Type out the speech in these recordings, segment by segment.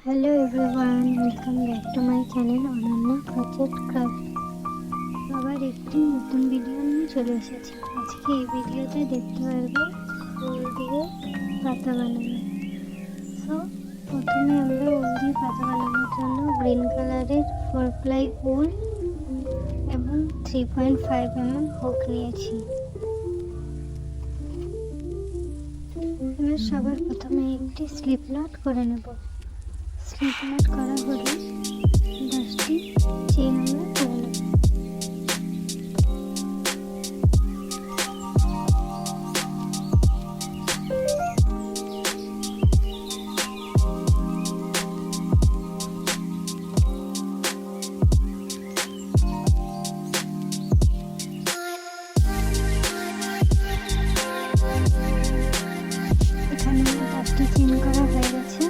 Hello everyone, welcome back to my channel অনন্য crochet craft. আবার একটি নতুন ভিডিও নিয়ে চলে এসেছি। আজকে এই ভিডিওতে দেখতে পারবে উল দিয়ে পাতা বানানো। সো প্রথমে আমরা উল দিয়ে পাতা বানানোর জন্য গ্রিন কালারের 4 প্লাই উল এবং 3.5 mm হুক নিয়েছি। এবার সবার প্রথমে একটি স্লিপ নট করে নেব। স্লিপ নট করা হলে 10টি চেইন আমরা করে নেব। এখানে 10টি চেইন করা হয়ে গেছে।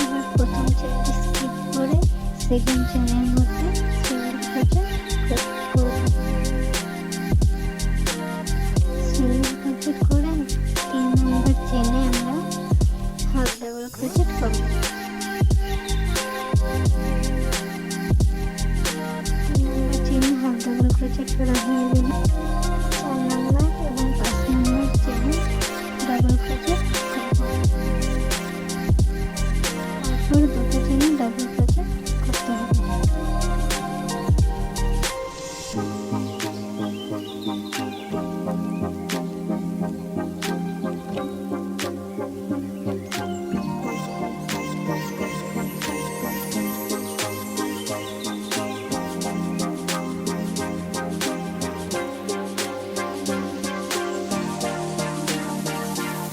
এবার প্রথম চেইনটি স্কিপ করে সেকেন্ড চেইনের মধ্যে সিঙ্গেল ক্রোচেট করব। সিঙ্গেল ক্রোচেট করে 3 নম্বর চেইনে আমরা হাফ ডাবল ক্রোচেট করব। 3 নম্বর চেইনে হাফ ডাবল ক্রোচেট করা হয়ে গেলে 4 নম্বর এবং 5 নম্বর চেইনে ডাবল ক্রোচেট और দুটো চেইনে ডাবল ক্রোচেট করতে হবে।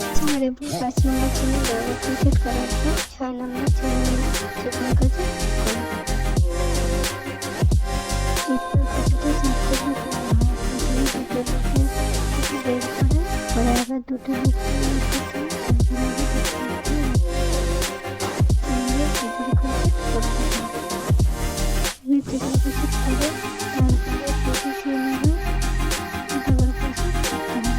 और 5 নম্বর চেইনে ডাবল ক্রোচেট করার পর 6 নম্বর চেইনে ট্রিপল ক্রোচেট করব। ট্রিপল ক্রোচেটে 4টি হুক বের করে পরে আবার দুটো হুক ট্রিপল ক্রোচেট করতে হবে। ট্রিপল ক্রোচেট করে তারপরে দুটো চেইনে ডাবল ক্রোচেট করতে হবে।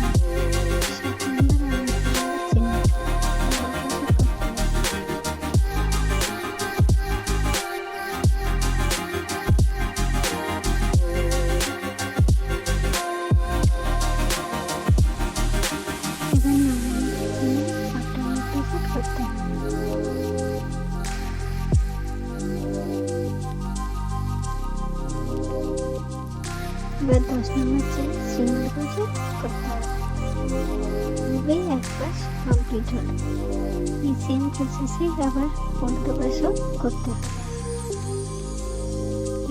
এবার 10 নম্বর চেইন সিঙ্গেল ক্রোচেট করতে হবে। এভাবেই এক পাশ কমপ্লিট হলো। এই সেম প্রসেসে আবার উল্টো পাশও করতে হবে।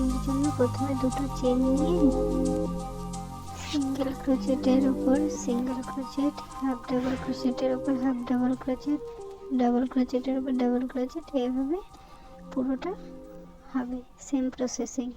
এর জন্য প্রথমে দুটো চেইন নিয়ে সিঙ্গেল ক্রোচেটের উপর সিঙ্গেল ক্রোচেট, হাফ ডাবল ক্রোচেটের উপর হাফ ডাবল ক্রোচেট, ডাবল ক্রোচেটের উপর ডাবল ক্রোচেট, এইভাবে পুরোটা হবে সেম প্রসেসিং।